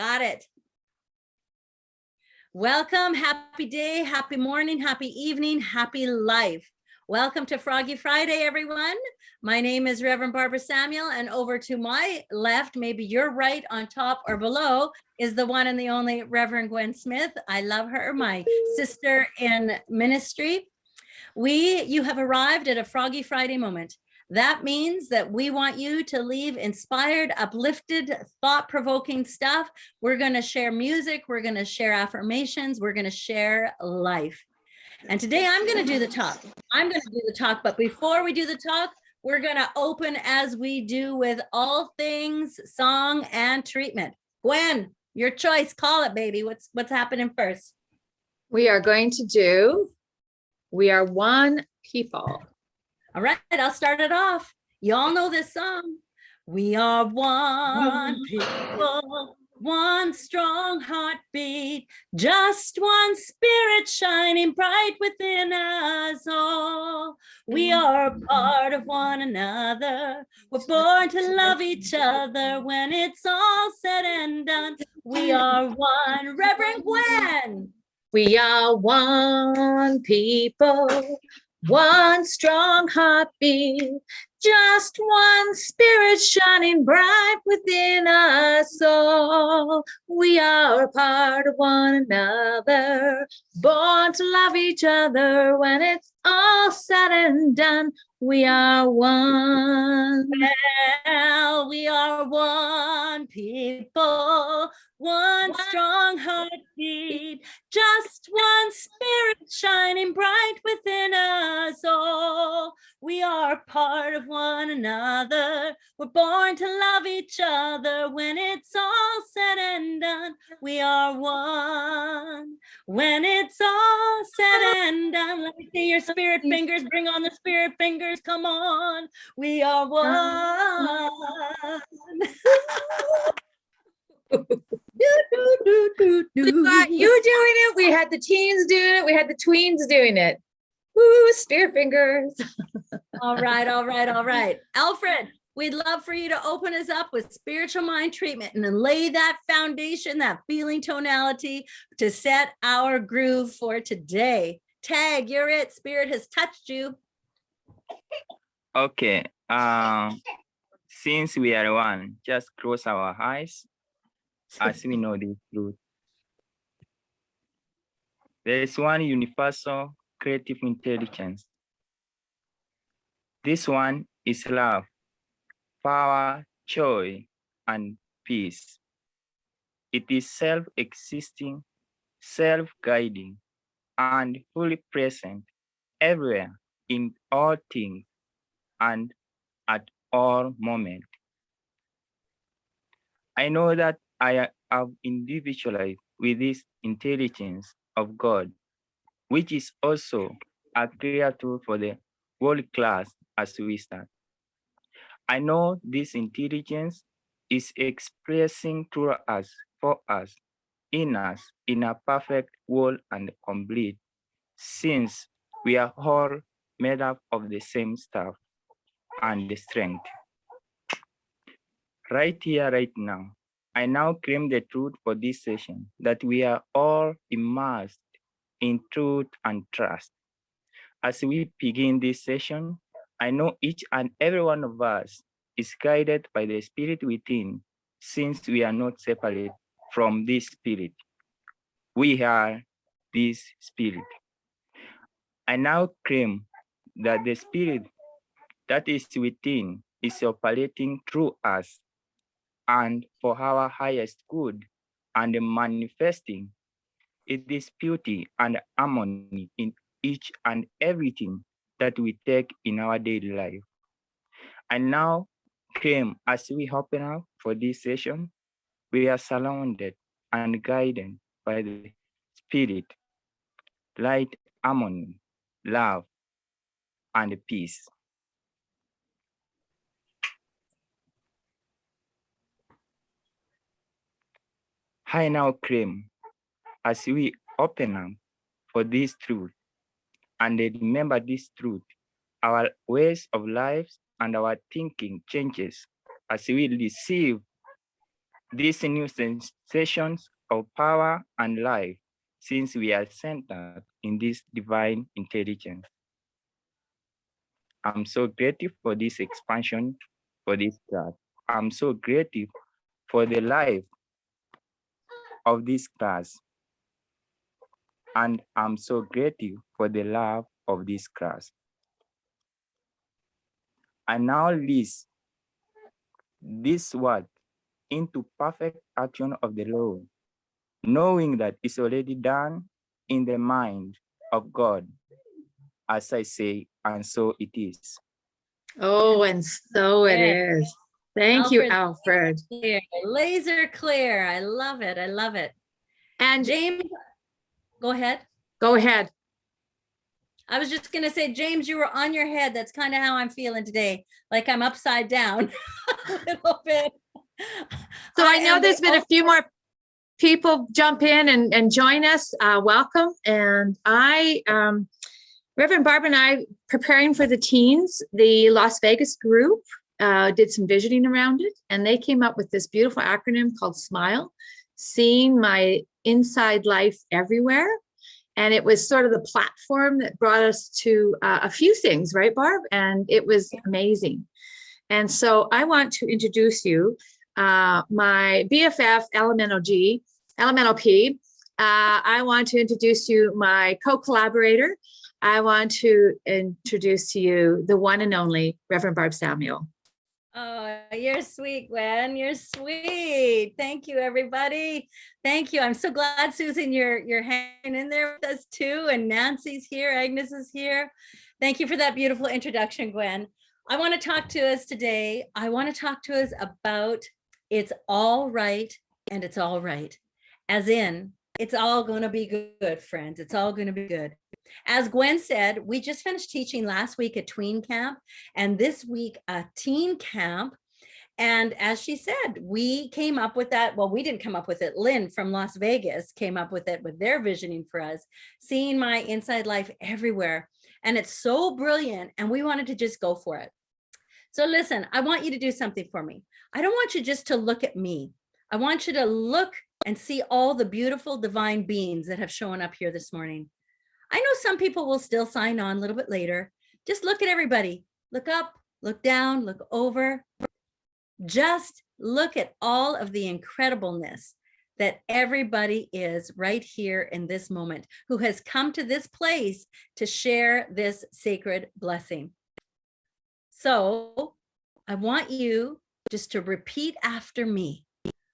Got it. Welcome, happy day, happy morning, happy evening, happy life. Welcome to Froggy Friday, everyone. My name is Reverend Barbara Samuel, and over to my left, maybe your right, on top or below, is the one and the only Reverend Gwen Smith. I love her, my sister in ministry. You have arrived at a Froggy Friday moment. That means that we want you to leave inspired, uplifted, thought-provoking stuff. We're going to share music. We're going to share affirmations. We're going to share life. And today I'm going to do the talk. But before we do the talk, we're going to open as we do with all things song and treatment. Gwen, your choice. Call it, baby. What's happening first? We are going to do We Are One People. All right, I'll start it off. You all know this song. We are one people, one strong heartbeat, just one spirit shining bright within us all. We are a part of one another. We're born to love each other. When it's all said and done, we are one. Reverend Gwen. We are one people, one strong heartbeat, just one spirit shining bright within us all. We are a part of one another, born to love each other. When it's all said and done, we are one. Well, we are one people, one strong heartbeat, just one spirit shining bright within us all. We are part of one another. We're born to love each other. When it's all said and done, we are one. When it's all said and done, let me see your spirit fingers. Bring on the spirit fingers. Come on. We are one. We got you doing it. We had the teens doing it. We had the tweens doing it. Woo, spirit fingers. All right. Alfred, we'd love for you to open us up with spiritual mind treatment and then lay that foundation, that feeling tonality to set our groove for today. Tag, you're it. Spirit has touched you. Okay. Since we are one, just close our eyes as we know this truth. There is one universal creative intelligence. This one is love, power, joy, and peace. It is self-existing, self-guiding, and fully present everywhere in all things and at all moments. I know that I have individualized with this intelligence of God, which is also a clear tool for the world class as we start. I know this intelligence is expressing through us, for us, in a perfect whole and complete, since we are all made up of the same stuff and the strength. Right here, right now, I now claim the truth for this session, that we are all immersed in truth and trust. As we begin this session, I know each and every one of us is guided by the spirit within, since we are not separate from this spirit. We are this spirit. I now claim that the spirit that is within is operating through us and for our highest good, and manifesting it is beauty and harmony in each and everything that we take in our daily life. And now claim, as we open up for this session, we are surrounded and guided by the spirit, light, harmony, love, and peace. I now claim, as we open up for this truth, and remember this truth, our ways of life and our thinking changes as we receive these new sensations of power and life, since we are centered in this divine intelligence. I'm so grateful for this expansion, for this class. I'm so grateful for the life of this class. And I'm so grateful for the love of this class. I now list this word into perfect action of the Lord, knowing that it's already done in the mind of God, as I say, and so it is. Oh, and so it Yes. is. Thank you, Alfred. Clear, laser clear. I love it. I love it. And James, go ahead. go ahead. I was just going to say, James, you were on your head. That's kind of how I'm feeling today. Like I'm upside down a little bit. So I know there's been a few more people jump in and join us. Welcome. And Reverend Barb and I, preparing for the teens, the Las Vegas group did some visioning around it. And they came up with this beautiful acronym called SMILE, seeing my inside life everywhere. And it was sort of the platform that brought us to a few things, right, Barb? And it was amazing. And so I want to introduce you, my BFF, Elemental P. I want to introduce you my co-collaborator. I want to introduce to you the one and only Reverend Barb Samuel. Oh, you're sweet, Gwen. You're sweet. Thank you, everybody. Thank you. I'm so glad, Susan, you're hanging in there with us too. And Nancy's here. Agnes is here. Thank you for that beautiful introduction, Gwen. I want to talk to us today. I want to talk to us about it's all right and it's all right. As in, it's all going to be good, friends. It's all going to be good. As Gwen said, we just finished teaching last week at Tween Camp and this week a teen camp. And as she said, we came up with that. Well, we didn't come up with it. Lynn from Las Vegas came up with it with their visioning for us, seeing my inside life everywhere. And it's so brilliant. And we wanted to just go for it. So listen, I want you to do something for me. I don't want you just to look at me. I want you to look and see all the beautiful divine beings that have shown up here this morning. I know some people will still sign on a little bit later. Just look at everybody. Look up, look down, look over. Just look at all of the incredibleness that everybody is right here in this moment, who has come to this place to share this sacred blessing. So I want you just to repeat after me.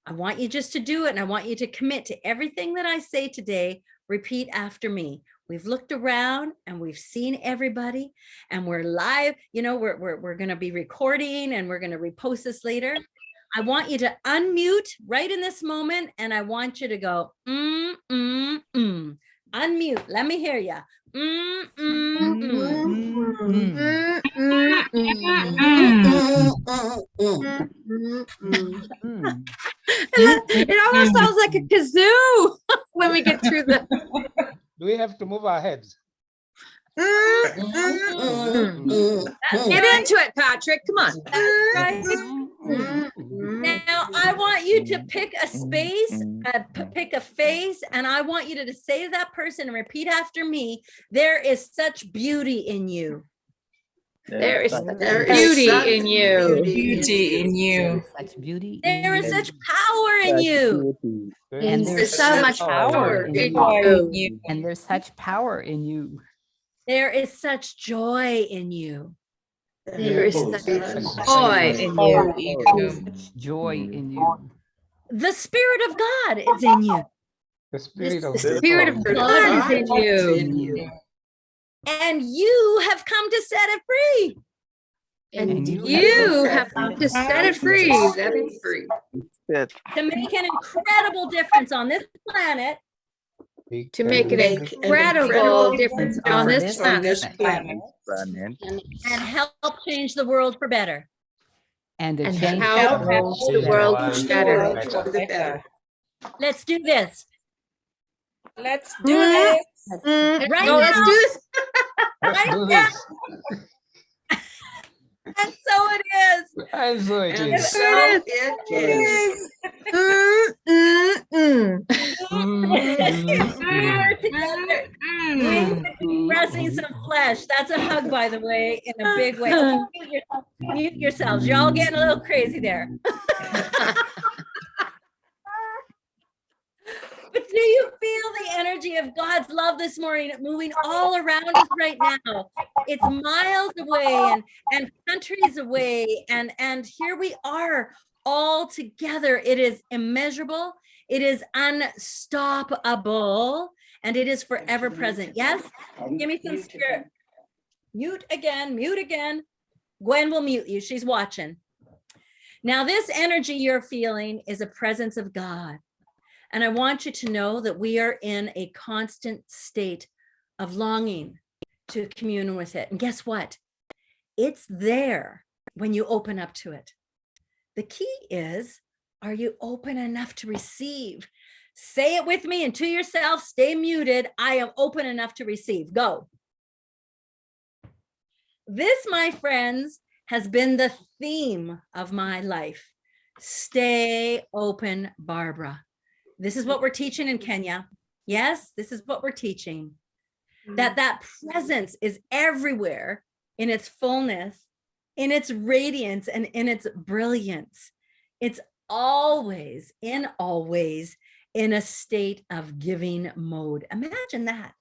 I want you just to do it. And I want you to commit to everything that I say today. Repeat after me. We've looked around and we've seen everybody and we're live. You know, we're going to be recording and we're going to repost this later. I want you to unmute right in this moment. And I want you to go, Unmute. Let me hear you. It almost sounds like a kazoo when we get through the. Do we have to move our heads? Get into it, Patrick. Come on. Right. Now, I want you to pick a space, pick a face, and I want you to say to that person and repeat after me, there is such beauty in you. There is beauty in you. Beauty in you. Such beauty. There is such power in you. And There's so much power in you. And there's such power in you. There is such joy in you. There is such joy in you. Such joy in you. The Spirit of God is in you. The Spirit of God is in you. And you have come to set it free. And you have come to set it free. Set it free. To make an incredible difference on this planet. To make an incredible difference on this planet. And help change the world for better. And help the world for better. Let's do this. Let's do this. Right now. Let's do this. And so it is. And so it And is. so it is. We're together. We expressing some flesh. That's a hug, by the way, in a big way. Okay, mute yourselves. You're all getting a little crazy there. But do you feel the energy of God's love this morning moving all around us right now? It's miles away and countries away. And here we are all together. It is immeasurable. It is unstoppable. And it is forever present. Yes? Give me some spirit. Mute again, mute again. Gwen will mute you. She's watching. Now, this energy you're feeling is a presence of God. And I want you to know that we are in a constant state of longing to commune with it. And guess what? It's there when you open up to it. The key is, are you open enough to receive? Say it with me and to yourself, stay muted. I am open enough to receive. Go. This, my friends, has been the theme of my life. Stay open, Barbara. This is what we're teaching in Kenya. Yes, this is what we're teaching. That presence is everywhere in its fullness, in its radiance, and in its brilliance. It's always in a state of giving mode. Imagine that.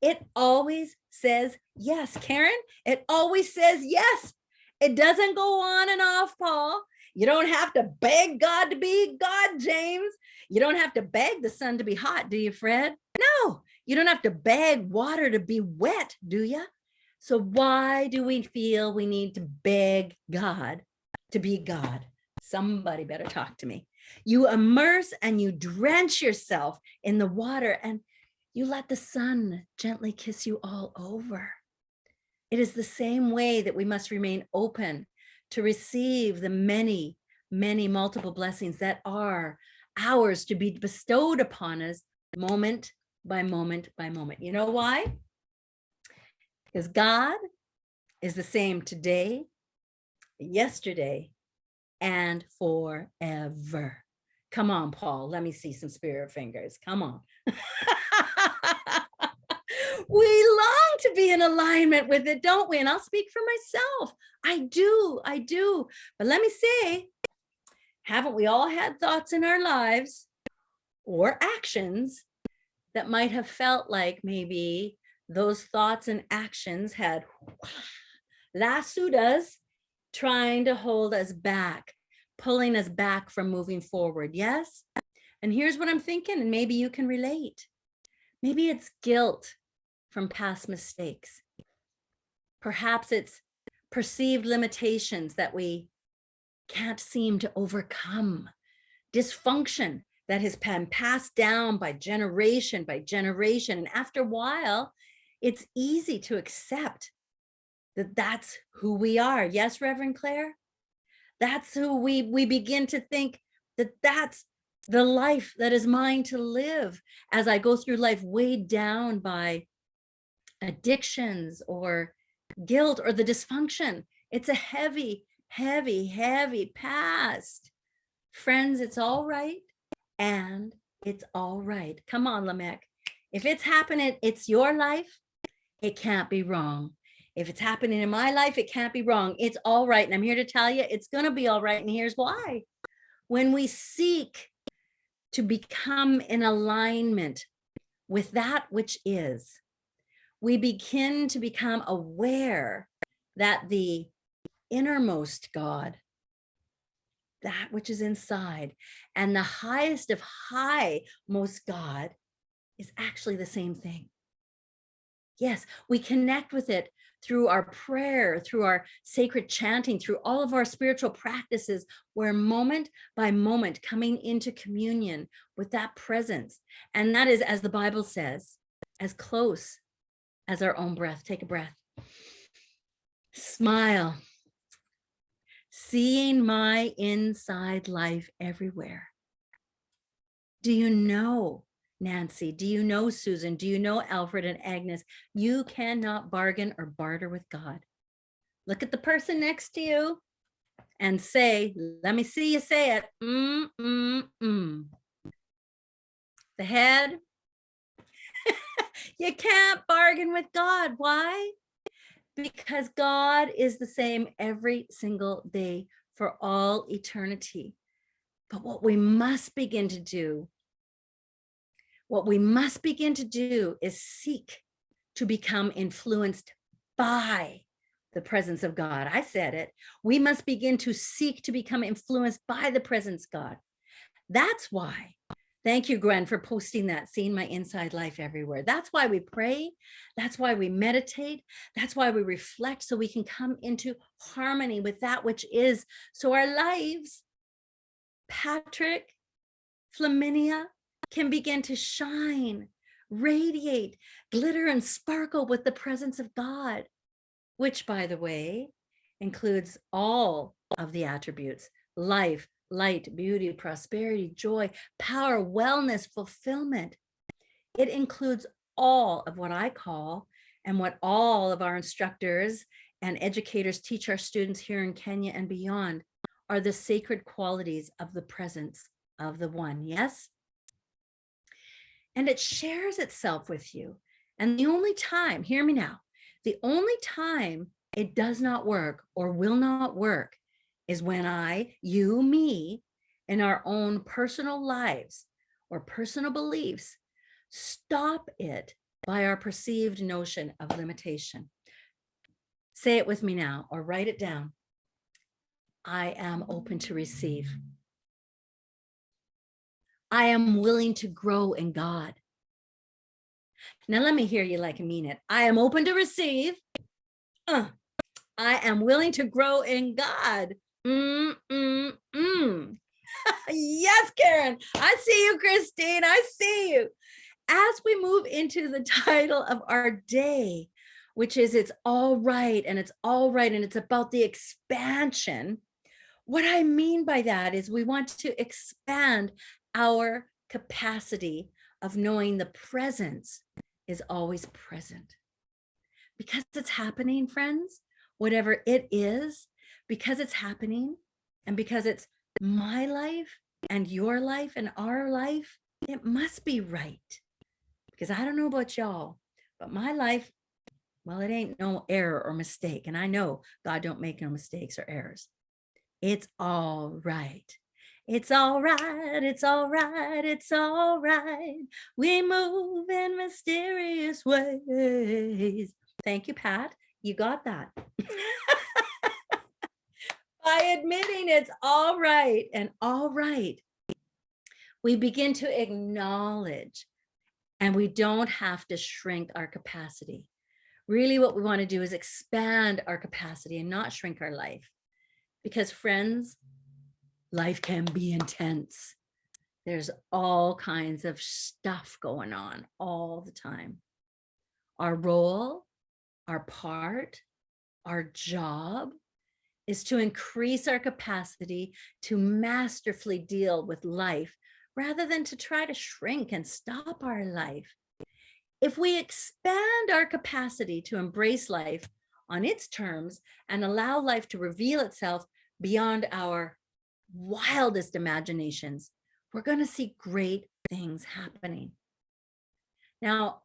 It always says yes. Karen, it always says yes. It doesn't go on and off, Paul. You don't have to beg God to be God, James. You don't have to beg the sun to be hot, do you, Fred? No, you don't have to beg water to be wet, do you? So why do we feel we need to beg God to be God? Somebody better talk to me. You immerse and you drench yourself in the water and you let the sun gently kiss you all over. It is the same way that we must remain open to receive the many, many multiple blessings that are ours to be bestowed upon us moment by moment by moment. You know why? Because God is the same today, yesterday, and forever. Come on, Paul. Let me see some spirit fingers. Come on. We long to be in alignment with it, don't we? And I'll speak for myself. I do. But let me say, haven't we all had thoughts in our lives or actions that might have felt like maybe those thoughts and actions had lassoed us, trying to hold us back, pulling us back from moving forward? Yes? And here's what I'm thinking, and maybe you can relate. Maybe it's guilt from past mistakes. Perhaps it's perceived limitations that we can't seem to overcome. Dysfunction that has been passed down by generation. And after a while, it's easy to accept that that's who we are. Yes, Reverend Claire? That's who we begin to think that that's the life that is mine to live as I go through life weighed down by addictions or guilt or the dysfunction. It's a heavy, heavy, heavy past. Friends, it's all right. And it's all right. Come on, Lamech. If it's happening, it's your life. It can't be wrong. If it's happening in my life, it can't be wrong. It's all right. And I'm here to tell you, it's going to be all right. And here's why. When we seek to become in alignment with that which is, we begin to become aware that the innermost God, that which is inside, and the highest of high most God is actually the same thing. Yes, we connect with it through our prayer, through our sacred chanting, through all of our spiritual practices, where moment by moment coming into communion with that presence. And that is, as the Bible says, as close as our own breath. Take a breath. Smile. Seeing my inside life everywhere. Do you know, Nancy? Do you know, Susan? Do you know, Alfred and Agnes? You cannot bargain or barter with God. Look at the person next to you and say, let me see you say it. The head. You can't bargain with God. Why? Because God is the same every single day for all eternity. But what we must begin to do is seek to become influenced by the presence of God. I said it. We must begin to seek to become influenced by the presence of God. That's why. Thank you, Gwen, for posting that, seeing my inside life everywhere. That's why we pray. That's why we meditate. That's why we reflect, so we can come into harmony with that which is. So our lives, Patrick, Flaminia, can begin to shine, radiate, glitter, and sparkle with the presence of God, which, by the way, includes all of the attributes: life, light, beauty, prosperity, joy, power, wellness, fulfillment. It includes all of what I call, and what all of our instructors and educators teach our students here in Kenya and beyond, are the sacred qualities of the presence of the One. Yes? And it shares itself with you. And the only time, hear me now, the only time it does not work or will not work is when you, me, in our own personal lives or personal beliefs, stop it by our perceived notion of limitation. Say it with me now, or write it down. I am open to receive. I am willing to grow in God. Now let me hear you like I mean it. I am open to receive. I am willing to grow in God. Yes, Karen. I see you, Christine. I see you. As we move into the title of our day, which is It's All Right, and it's all right, and it's about the expansion. What I mean by that is we want to expand our capacity of knowing the presence is always present. Because it's happening, friends, whatever it is, because it's happening, and because it's my life and your life and our life, it must be right. Because I don't know about y'all, but my life, well, it ain't no error or mistake. And I know God don't make no mistakes or errors. It's all right. It's all right. It's all right. It's all right. We move in mysterious ways. Thank you, Pat. You got that. By admitting it's all right and all right, we begin to acknowledge, and we don't have to shrink our capacity. Really, what we want to do is expand our capacity and not shrink our life. Because, friends, life can be intense. There's all kinds of stuff going on all the time. Our role, our part, our job is to increase our capacity to masterfully deal with life rather than to try to shrink and stop our life. If we expand our capacity to embrace life on its terms and allow life to reveal itself beyond our wildest imaginations, we're going to see great things happening. Now,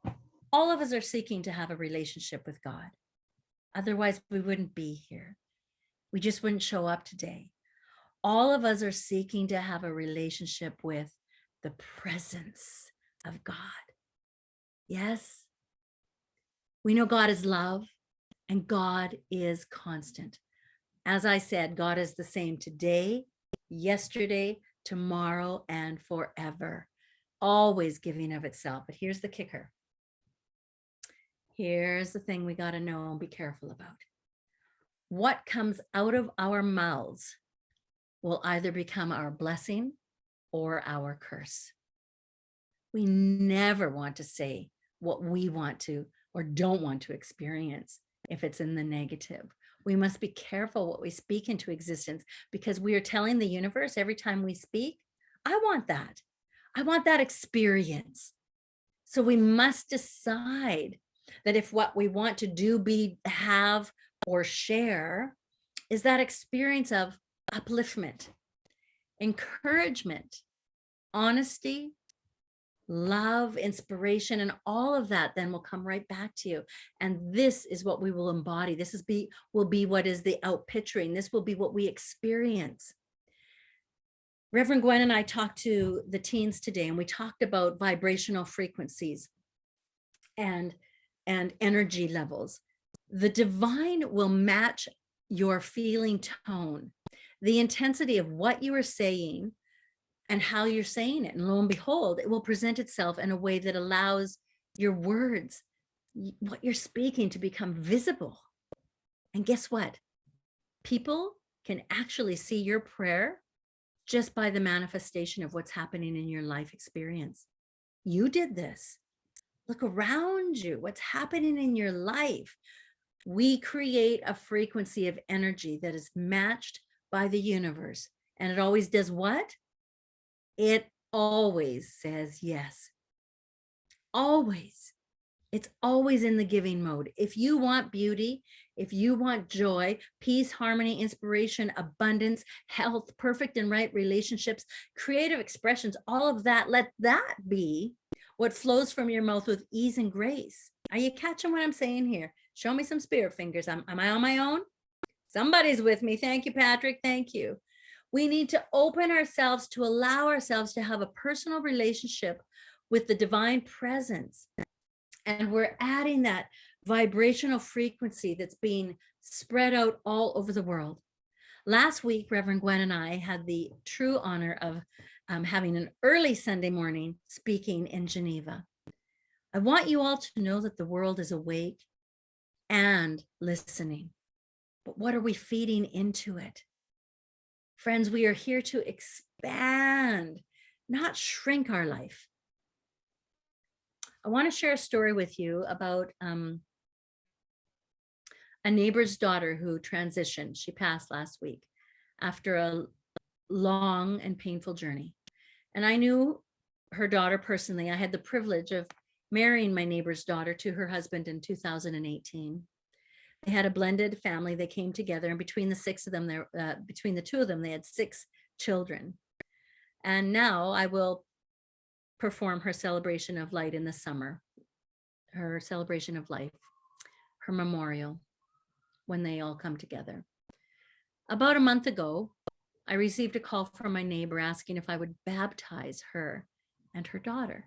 all of us are seeking to have a relationship with God. Otherwise, we wouldn't be here. We just wouldn't show up today. All of us are seeking to have a relationship with the presence of God. Yes. We know God is love and God is constant. As I said, God is the same today, yesterday, tomorrow, and forever, always giving of itself. But here's the kicker. Here's the thing we got to know and be careful about. What comes out of our mouths will either become our blessing or our curse. We never want to say what we want to or don't want to experience if it's in the negative. We must be careful what we speak into existence, because we are telling the universe every time we speak, I want that. I want that experience. So we must decide that if what we want to do, be, have, or share is that experience of upliftment, encouragement, honesty, love, inspiration, and all of that then will come right back to you. And this is what we will embody. This will be what is the outpicturing. This will be what we experience. Reverend Gwen and I talked to the teens today, and we talked about vibrational frequencies and energy levels. The divine will match your feeling tone, the intensity of what you are saying and how you're saying it. And lo and behold, it will present itself in a way that allows your words, what you're speaking, to become visible. And guess what? People can actually see your prayer just by the manifestation of what's happening in your life experience. You did this. Look around you, what's happening in your life. We create a frequency of energy that is matched by the universe. And it always does what? It always says yes. Always. It's always in the giving mode. If you want beauty, if you want joy, peace, harmony, inspiration, abundance, health, perfect and right relationships, creative expressions, all of that, let that be what flows from your mouth with ease and grace. Are you catching what I'm saying here? Show me some spirit fingers. Am I on my own? Somebody's with me. Thank you, Patrick. Thank you. We need to open ourselves to allow ourselves to have a personal relationship with the divine presence. And we're adding that vibrational frequency that's being spread out all over the world. Last week, Reverend Gwen and I had the true honor of having an early Sunday morning speaking in Geneva. I want you all to know that the world is awake and listening. But what are we feeding into it? Friends, we are here to expand, not shrink our life. I want to share a story with you about a neighbor's daughter who transitioned. She passed last week after a long and painful journey. And I knew her daughter personally. I had the privilege of marrying my neighbor's daughter to her husband in 2018. They had a blended family. They came together, and between the six of them, between the two of them, they had 6 children. And now I will perform her celebration of light in the summer, her celebration of life, her memorial, when they all come together. About a month ago, I received a call from my neighbor asking if I would baptize her and her daughter.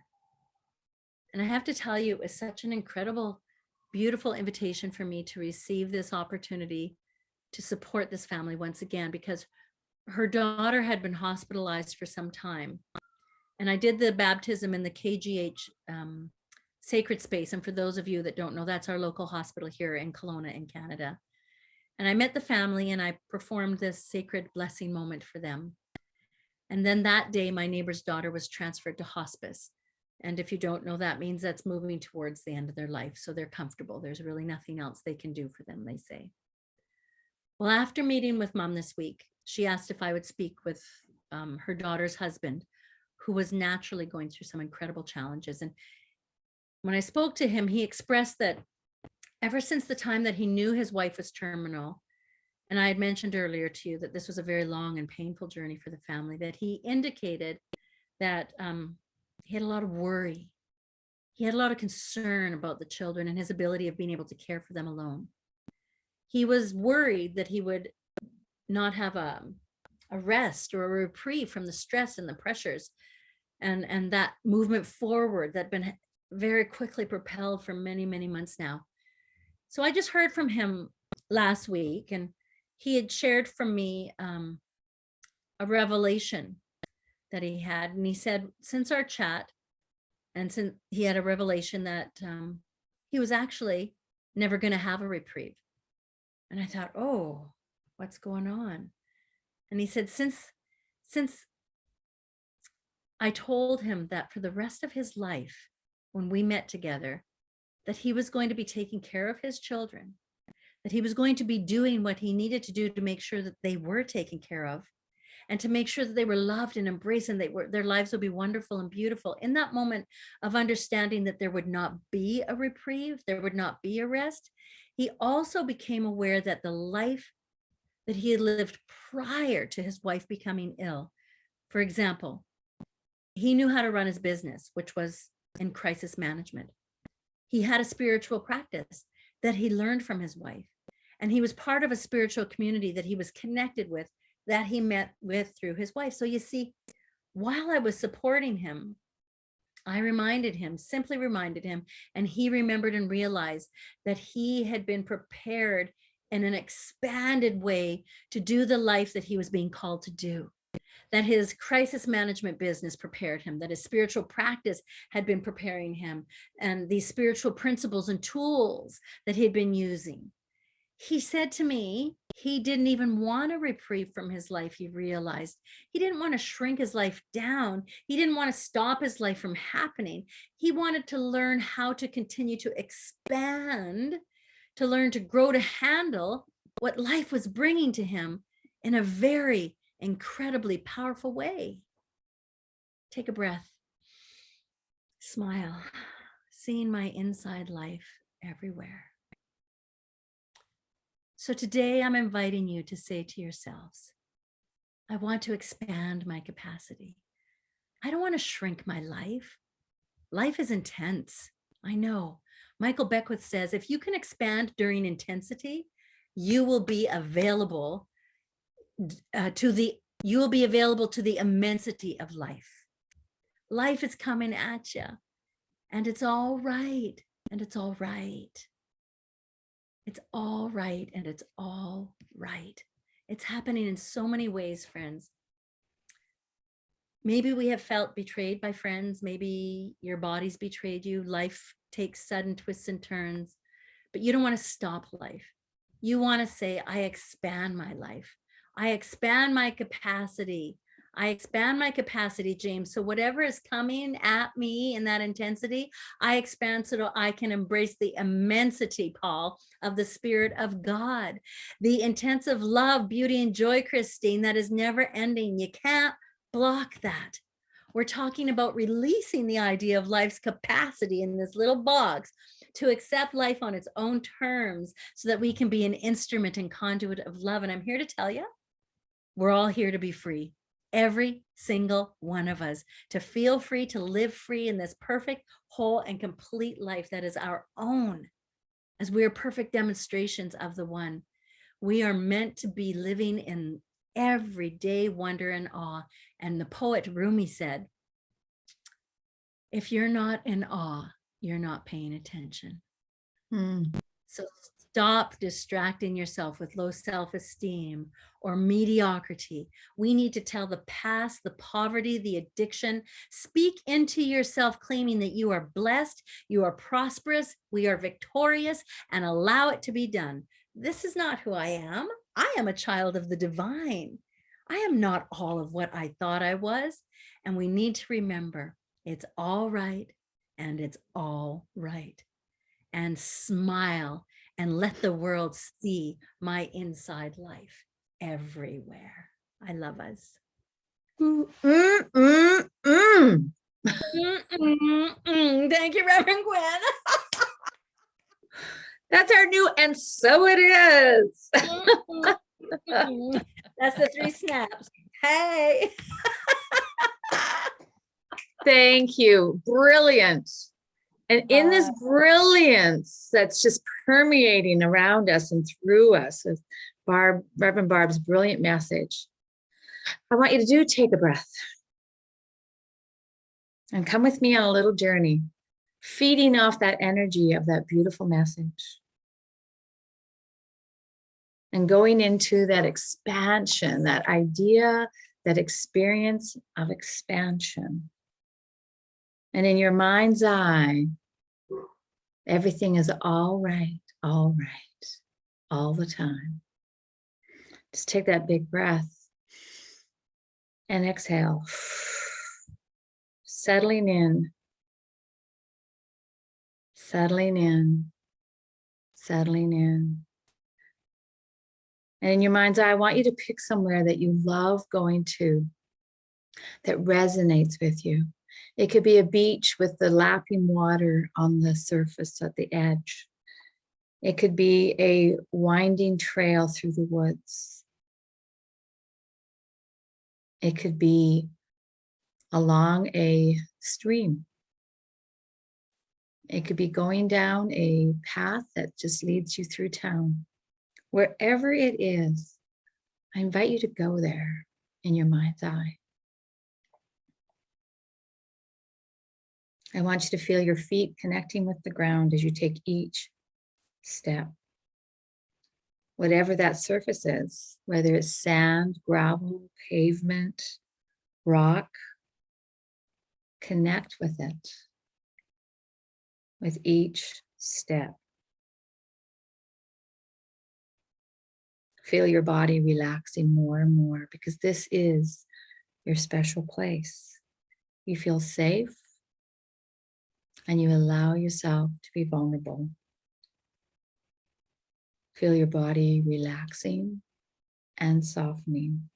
And I have to tell you, it was such an incredible, beautiful invitation for me to receive this opportunity to support this family once again, because her daughter had been hospitalized for some time. And I did the baptism in the KGH sacred space. And for those of you that don't know, that's our local hospital here in Kelowna in Canada. And I met the family and I performed this sacred blessing moment for them. And then that day, my neighbor's daughter was transferred to hospice. And if you don't know, that means that's moving towards the end of their life. So they're comfortable. There's really nothing else they can do for them, they say. Well, after meeting with Mom this week, she asked if I would speak with her daughter's husband, who was naturally going through some incredible challenges. And when I spoke to him, he expressed that ever since the time that he knew his wife was terminal, and I had mentioned earlier to you that this was a very long and painful journey for the family, that he indicated that he had a lot of worry. He had a lot of concern about the children and his ability of being able to care for them alone. He was worried that he would not have a rest or a reprieve from the stress and the pressures and that movement forward that had been very quickly propelled for many, many months now. So I just heard from him last week, and he had shared from me a revelation that he had. And he said, since our chat, and since he had a revelation that he was actually never going to have a reprieve. And I thought, oh, what's going on? And he said, since I told him that for the rest of his life, when we met together, that he was going to be taking care of his children, that he was going to be doing what he needed to do to make sure that they were taken care of, and to make sure that they were loved and embraced, and their lives would be wonderful and beautiful. In that moment of understanding that there would not be a reprieve, there would not be a rest, he also became aware that the life that he had lived prior to his wife becoming ill, for example, he knew how to run his business, which was in crisis management. He had a spiritual practice that he learned from his wife. And he was part of a spiritual community that he was connected with, that he met with through his wife. So you see, while I was supporting him, I simply reminded him, and he remembered and realized that he had been prepared in an expanded way to do the life that he was being called to do. That his crisis management business prepared him, that his spiritual practice had been preparing him, and these spiritual principles and tools that he'd been using. He said to me, he didn't even want a reprieve from his life, he realized. He didn't want to shrink his life down. He didn't want to stop his life from happening. He wanted to learn how to continue to expand, to learn to grow to handle what life was bringing to him in a very incredibly powerful way. Take a breath. Smile, seeing my inside life everywhere. So today I'm inviting you to say to yourselves, I want to expand my capacity. I don't want to shrink my life. Life is intense. I know. Michael Beckwith says, if you can expand during intensity, you will be available to the immensity of life. Life is coming at you, and it's all right, and it's all right. It's all right, and it's all right. It's happening in so many ways, friends. Maybe we have felt betrayed by friends. Maybe your body's betrayed you. Life takes sudden twists and turns, but you don't want to stop life. You want to say, I expand my life. I expand my capacity. I expand my capacity, James. So whatever is coming at me in that intensity, I expand so that I can embrace the immensity, Paul, of the Spirit of God, the intensive love, beauty, and joy, Christine, that is never ending. You can't block that. We're talking about releasing the idea of life's capacity in this little box to accept life on its own terms so that we can be an instrument and conduit of love. And I'm here to tell you, we're all here to be free. Every single one of us, to feel free, to live free in this perfect, whole, and complete life that is our own, as we are perfect demonstrations of the one. We are meant to be living in everyday wonder and awe. And the poet Rumi said, if you're not in awe, you're not paying attention. So stop distracting yourself with low self-esteem or mediocrity. We need to tell the past, the poverty, the addiction. Speak into yourself, claiming that you are blessed, you are prosperous, we are victorious, and allow it to be done. This is not who I am. I am a child of the divine. I am not all of what I thought I was. And we need to remember it's all right, and it's all right. And smile and let the world see my inside life everywhere. I love us. Thank you, Reverend Gwen. That's our new, and so it is. That's the 3 snaps. Hey. Thank you. Brilliant. And in this brilliance that's just permeating around us and through us with Reverend Barb's brilliant message, I want you to take a breath and come with me on a little journey, feeding off that energy of that beautiful message and going into that expansion, that idea, that experience of expansion. And in your mind's eye, everything is all right, all the time. Just take that big breath and exhale, settling in, settling in, settling in. And in your mind's eye, I want you to pick somewhere that you love going to, that resonates with you. It could be a beach with the lapping water on the surface at the edge. It could be a winding trail through the woods. It could be along a stream. It could be going down a path that just leads you through town. Wherever it is, I invite you to go there in your mind's eye. I want you to feel your feet connecting with the ground as you take each step. Whatever that surface is, whether it's sand, gravel, pavement, rock, connect with it with each step. Feel your body relaxing more and more because this is your special place. You feel safe and you allow yourself to be vulnerable. Feel your body relaxing and softening.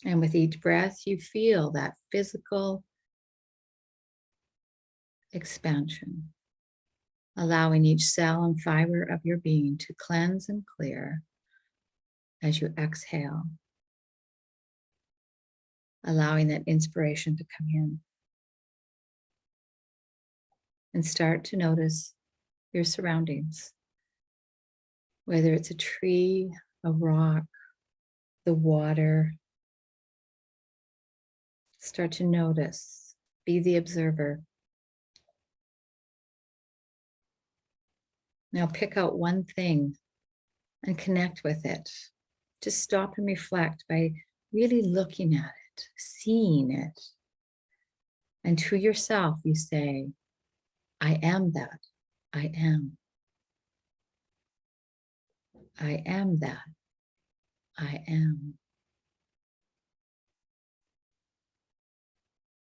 And with each breath, you feel that physical expansion, allowing each cell and fiber of your being to cleanse and clear as you exhale, allowing that inspiration to come in. And start to notice your surroundings, whether it's a tree, a rock, the water. Start to notice, be the observer. Now pick out one thing and connect with it. Just stop and reflect by really looking at it, seeing it. And to yourself, you say, I am that. I am. I am that. I am.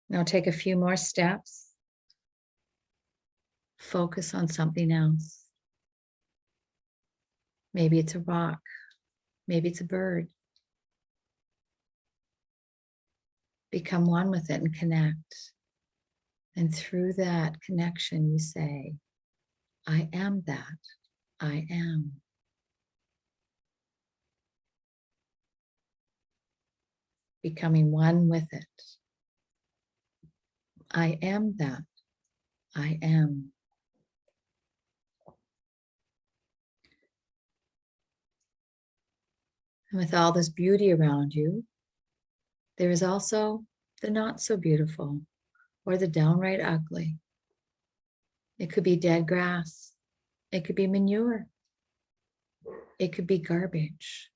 Now take a few more steps. Focus on something else. Maybe it's a rock. Maybe it's a bird. Become one with it and connect. And through that connection, you say, I am that. I am. Becoming one with it. I am that. I am. And with all this beauty around you, there is also the not so beautiful or the downright ugly. It could be dead grass. It could be manure. It could be garbage.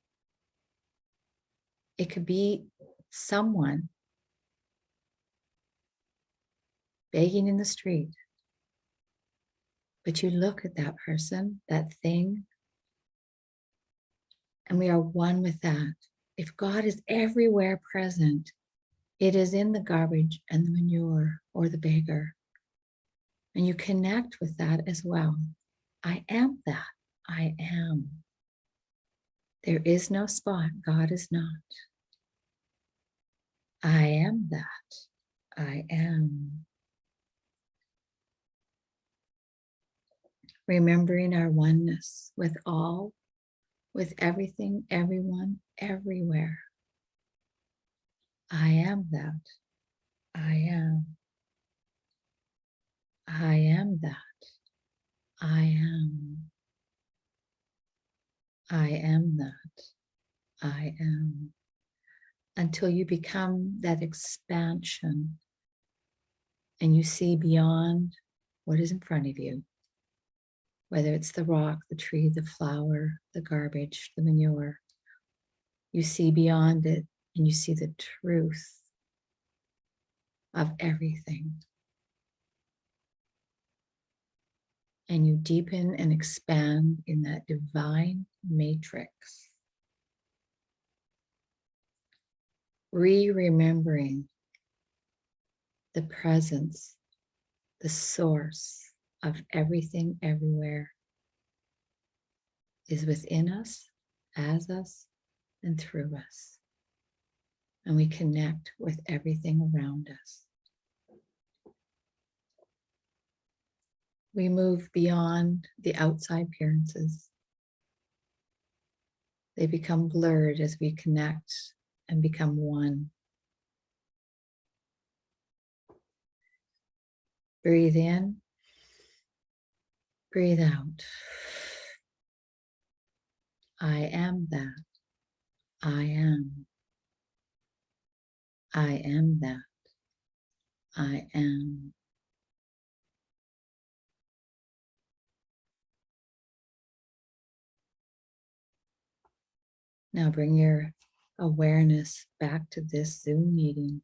It could be someone begging in the street. But you look at that person, that thing, and we are one with that. If God is everywhere present, it is in the garbage and the manure or the beggar. And you connect with that as well. I am that. I am. There is no spot God is not. I am that. I am. Remembering our oneness with all, with everything, everyone, everywhere. I am that. I am. I am that. I am. I am that. I am. Until you become that expansion and you see beyond what is in front of you, whether it's the rock, the tree, the flower, the garbage, the manure. You see beyond it and you see the truth of everything. And you deepen and expand in that divine matrix. Remembering the presence, the source of everything everywhere is within us, as us, and through us. and we connect with everything around us. We move beyond the outside appearances. They become blurred as we connect and become one. Breathe in, breathe out. I am that. I am. I am that. I am. Now bring your awareness back to this Zoom meeting.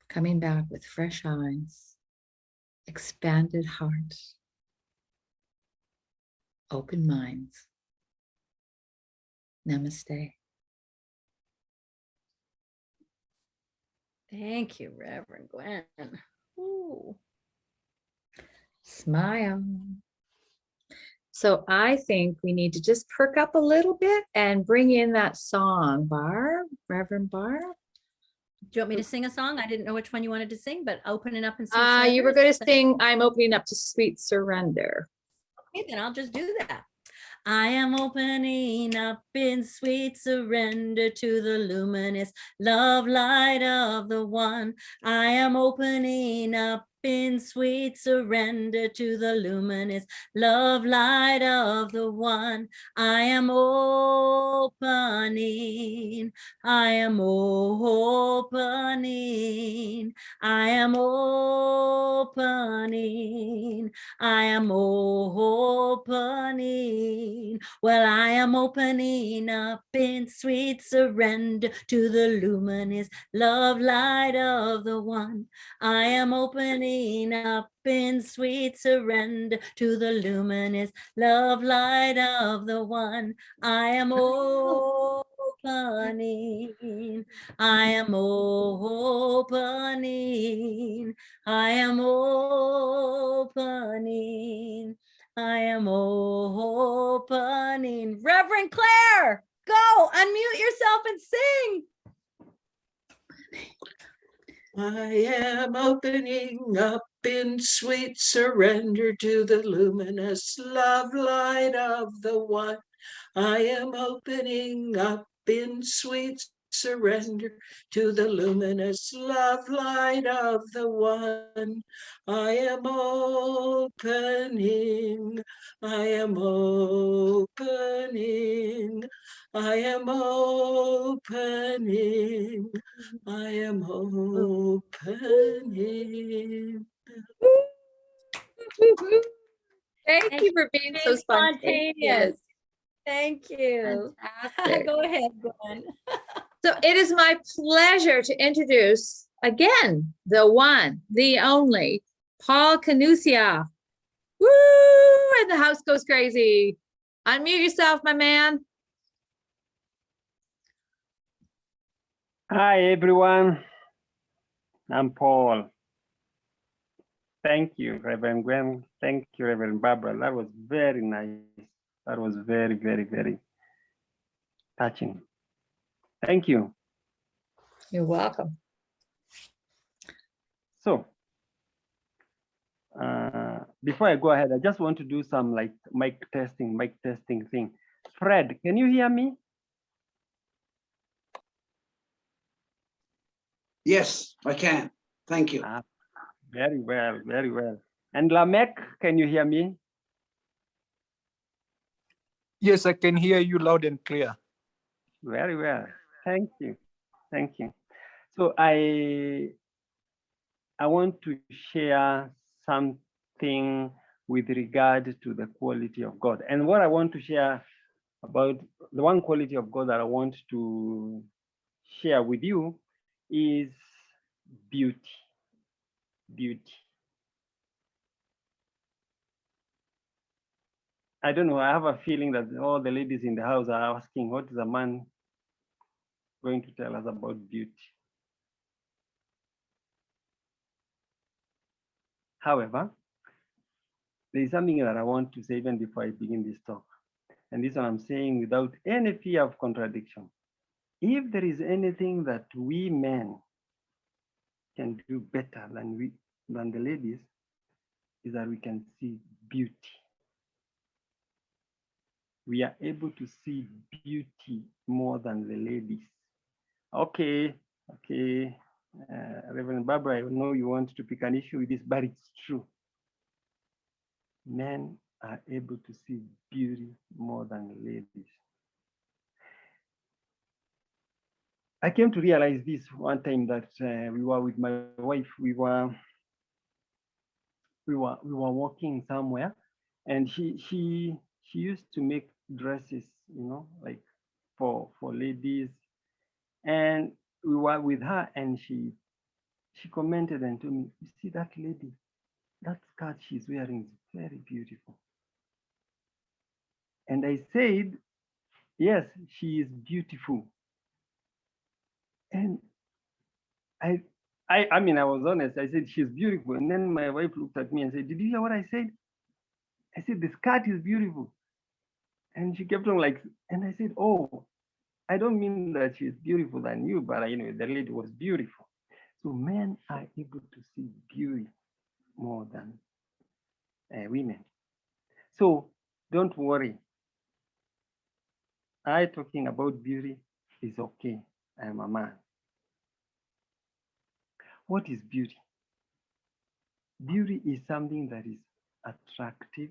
Coming back with fresh eyes, expanded hearts, open minds. Namaste. Thank you, Reverend Gwen. Ooh. Smile. So I think we need to just perk up a little bit and bring in that song. Barb, Reverend Barb. Do you want me to sing a song? I didn't know which one you wanted to sing, but opening up and sing. You were going to sing, I'm opening up to sweet surrender. Okay, then I'll just do that. I am opening up in sweet surrender to the luminous love light of the one. I am opening up in sweet surrender to the luminous love light of the one. I am opening. I am opening. I am opening. I am opening. Well, I am opening up in sweet surrender to the luminous love light of the one. I am opening up in sweet surrender to the luminous love light of the one. I am opening. I am opening. I am opening. I am opening. Reverend Claire, go unmute yourself and sing. I am opening up in sweet surrender to the luminous love light of the one. I am opening up in sweet surrender to the luminous love light of the one. I am opening. I am opening. I am opening. I am opening. Thank you for being so spontaneous. Thank you. Fantastic. Go ahead, Gwen. So it is my pleasure to introduce again the one, the only, Paul Canusia. Woo! And the house goes crazy. Unmute yourself, my man. Hi, everyone. I'm Paul. Thank you, Reverend Gwen. Thank you, Reverend Barbara. That was very nice. That was very, very, very touching. Thank you. You're welcome. So, before I go ahead, I just want to do some like mic testing thing. Fred, can you hear me? Yes, I can. Thank you. Very well, very well. And Lamek, can you hear me? Yes, I can hear you loud and clear. Very well. Thank you. Thank you. So I want to share something with regard to the quality of God. And what I want to share about the one quality of God that I want to share with you is beauty. Beauty. I don't know, I have a feeling that all the ladies in the house are asking, what is a man going to tell us about beauty? However, there is something that I want to say even before I begin this talk. And this one I'm saying without any fear of contradiction. if there is anything that we men can do better than the ladies, is that we can see beauty. We are able to see beauty more than the ladies. Okay. Reverend Barbara, I know you want to pick an issue with this, but it's true. Men are able to see beauty more than ladies. I came to realize this one time that we were with my wife. We were walking somewhere, and she used to make dresses, like for ladies. And we were with her, and she commented and told me, "You see that lady, that skirt she's wearing is very beautiful." And I said, "Yes, she is beautiful." And I mean, I was honest. I said, "She's beautiful." And then my wife looked at me and said, "Did you hear what I said?" I said, "The skirt is beautiful." And she kept on like, and I said, "Oh, I don't mean that she's beautiful than you, but the lady was beautiful." So men are able to see beauty more than women. So don't worry. I talking about beauty is okay. I am a man. What is beauty? Beauty is something that is attractive.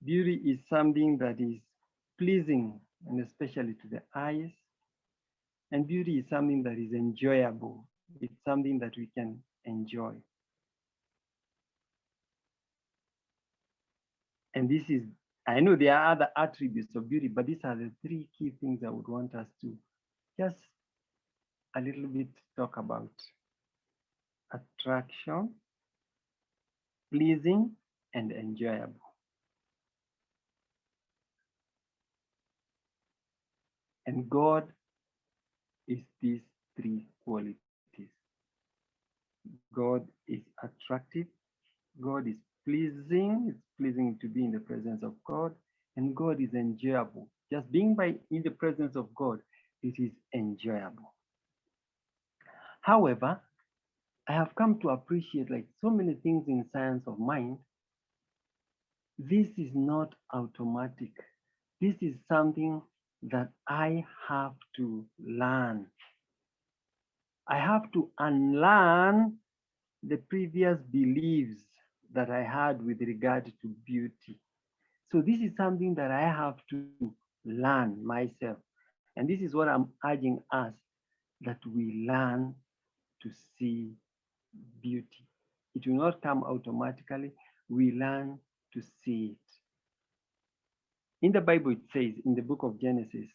Beauty is something that is pleasing, and especially to the eyes. And beauty is something that is enjoyable. It's something that we can enjoy. And this is, I know there are other attributes of beauty, but these are the three key things I would want us to just a little bit talk about. Attraction, pleasing, and enjoyable. And God is these three qualities. God is attractive. God is pleasing. It's pleasing to be in the presence of God. And God is enjoyable. Just being in the presence of God, it is enjoyable. However, I have come to appreciate, like so many things in science of mind, this is not automatic. This is something that I have to learn. I have to unlearn the previous beliefs that I had with regard to beauty. So this is something that I have to learn myself. And this is what I'm urging us, that we learn to see beauty. It will not come automatically. We learn to see it. In the Bible, it says in the book of Genesis,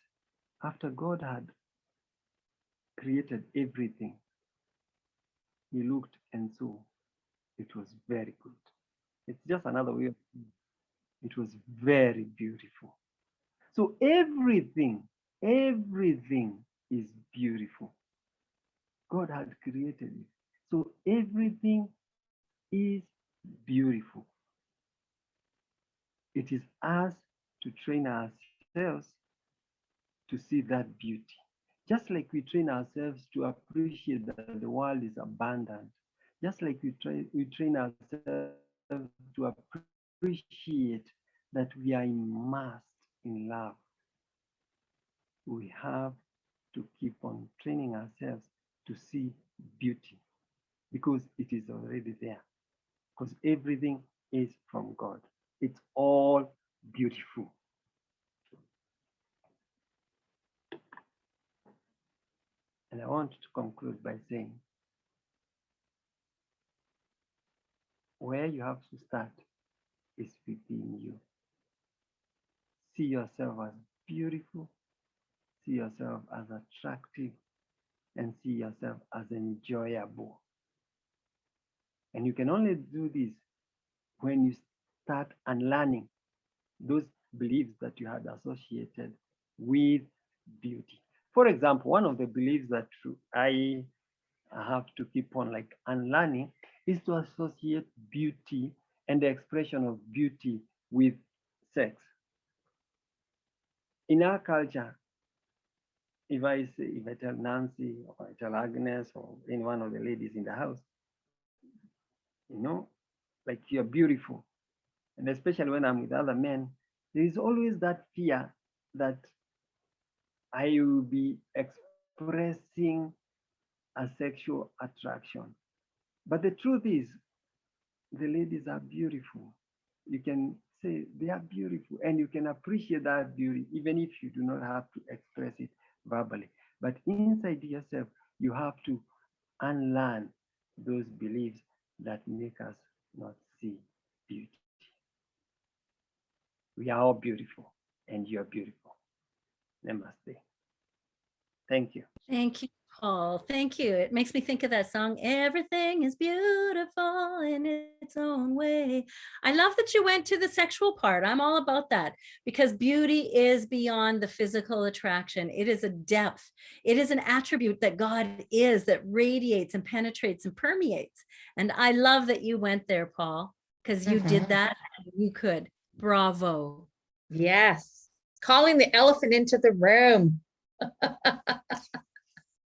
after God had created everything, he looked and saw it was very good. It's just another way of saying it was very beautiful. So everything is beautiful. God had created it. So everything is beautiful. It is us to train ourselves to see that beauty. Just like we train ourselves to appreciate that the world is abundant, just like we train ourselves to appreciate that we are immersed in love, we have to keep on training ourselves to see beauty, because it is already there, because everything is from God. It's all beautiful. And I want to conclude by saying, where you have to start is within you. See yourself as beautiful, see yourself as attractive, and see yourself as enjoyable. And you can only do this when you start unlearning those beliefs that you had associated with beauty. For example, one of the beliefs that I have to keep on like unlearning is to associate beauty and the expression of beauty with sex. In our culture, if I tell Nancy or I tell Agnes or any one of the ladies in the house, like you're beautiful. And especially when I'm with other men, there is always that fear that I will be expressing a sexual attraction. But the truth is, the ladies are beautiful. You can say they are beautiful and you can appreciate that beauty, even if you do not have to express it verbally. But inside yourself, you have to unlearn those beliefs that make us not see beauty. We are all beautiful and you're beautiful. Namaste. Thank you. Thank you, Paul. Thank you. It makes me think of that song, Everything is Beautiful in Its Own Way. I love that you went to the sexual part. I'm all about that because beauty is beyond the physical attraction. It is a depth. It is an attribute that God is, that radiates and penetrates and permeates. And I love that you went there, Paul, because you did that. And you could. Bravo. Yes. Calling the elephant into the room.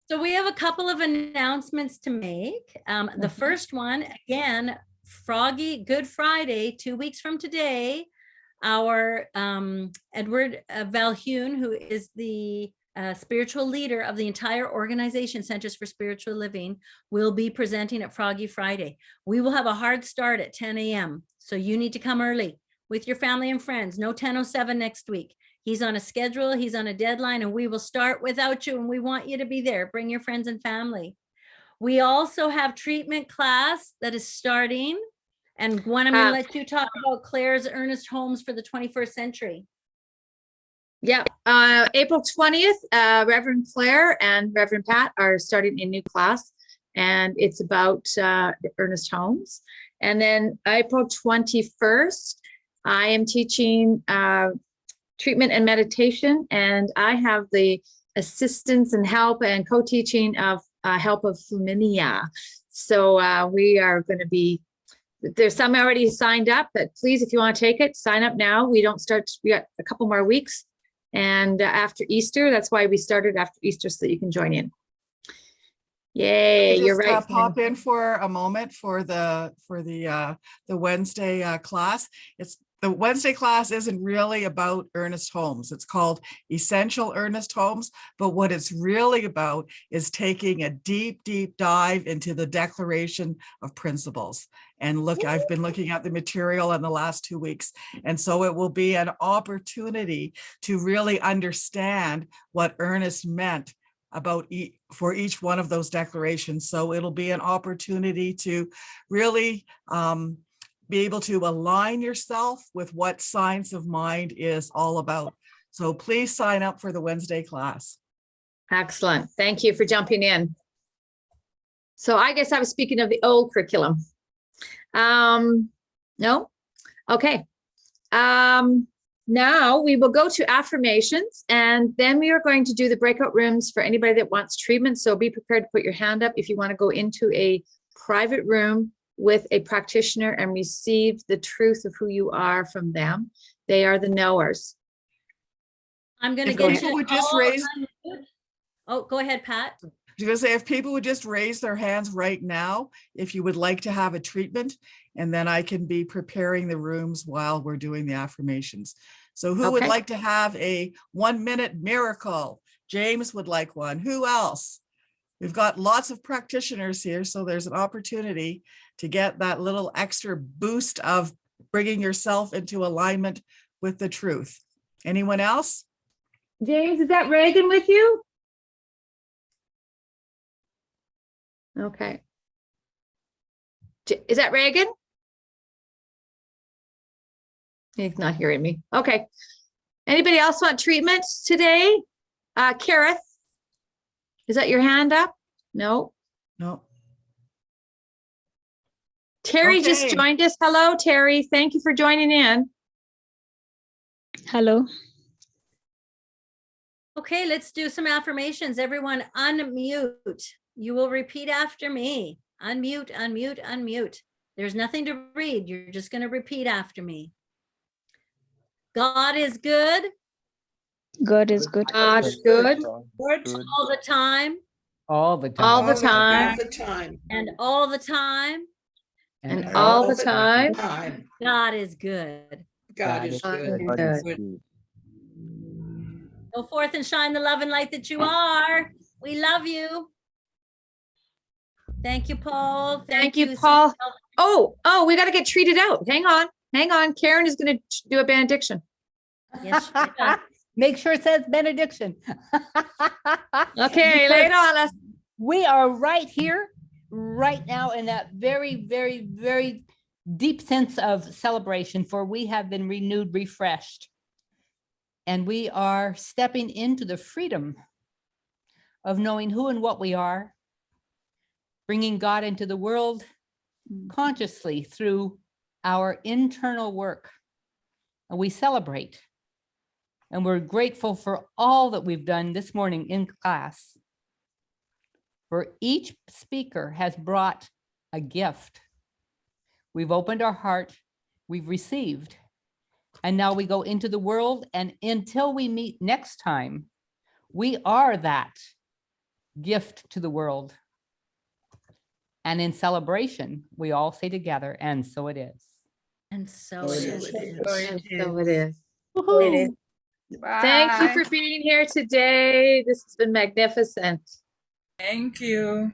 So we have a couple of announcements to make. The first one, again, Froggy Good Friday, 2 weeks from today, our Edward Valhune, who is the spiritual leader of the entire organization, Centers for Spiritual Living, will be presenting at Froggy Friday. We will have a hard start at 10 a.m. So you need to come early with your family and friends. No 10:07 next week. He's on a schedule, he's on a deadline, and we will start without you, and we want you to be there. Bring your friends and family. We also have treatment class that is starting. And Gwen, I'm going to let you talk about Claire's Earnest Homes for the 21st century. Yeah, April 20th, Reverend Claire and Reverend Pat are starting a new class, and it's about the Earnest Homes. And then April 21st, I am teaching treatment and meditation, and I have the assistance and help and co-teaching of help of Flaminia. So we are going to be, there's some already signed up, but please, if you want to take it, sign up now. We don't start, we got a couple more weeks, and after Easter, that's why we started after Easter, so that you can join in. Yay, you're right. Pop in for a moment for the Wednesday class. The Wednesday class isn't really about earnest homes. It's called Essential Earnest Homes. But what it's really about is taking a deep, deep dive into the Declaration of Principles. And look, I've been looking at the material in the last 2 weeks. And so it will be an opportunity to really understand what earnest meant about for each one of those declarations. So it'll be an opportunity to really be able to align yourself with what Science of Mind is all about. So please sign up for the Wednesday class. Excellent. Thank you for jumping in. So I guess I was speaking of the old curriculum. No? Okay. Now we will go to affirmations, and then we are going to do the breakout rooms for anybody that wants treatment. So be prepared to put your hand up if you want to go into a private room with a practitioner and receive the truth of who you are from them. They are the knowers. I'm going to If get people you would just all raise. unmute. Oh, go ahead, Pat. I was going to say, if people would just raise their hands right now, if you would like to have a treatment, and then I can be preparing the rooms while we're doing the affirmations. So who would like to have a 1-minute miracle? James would like one. Who else? We've got lots of practitioners here, so there's an opportunity to get that little extra boost of bringing yourself into alignment with the truth. Anyone else? James, is that Reagan with you? Okay. Is that Reagan? He's not hearing me. Okay. Anybody else want treatment today? Kareth, is that your hand up? No. No. Terry just joined us. Hello, Terry. Thank you for joining in. Hello. Okay, let's do some affirmations. Everyone unmute. You will repeat after me. Unmute, unmute, unmute. There's nothing to read. You're just going to repeat after me. God is good. God is good. God is good. Good. All the time. All the time. All the All time. the time. And all the time. And And all the time. God is good. God is God good. is God is good. good. Go forth and shine the love and light that you are. We love you. Thank you, Paul. Thank you, Paul. Oh, we got to get treated out. Hang on. Karen is going to do a benediction. Yes, she does. Make sure it says benediction. Okay, lay it on us. We are right here, right now, in that very, very, very deep sense of celebration, for we have been renewed, refreshed. And we are stepping into the freedom of knowing who and what we are, bringing God into the world consciously through our internal work. And we celebrate. And we're grateful for all that we've done this morning in class. For each speaker has brought a gift. We've opened our heart, we've received, and now we go into the world, and until we meet next time, we are that gift to the world. And in celebration, we all say together, and so it is. And so So it it is. is. And so it is. Woohoo. Thank you for being here today. This has been magnificent. Thank you.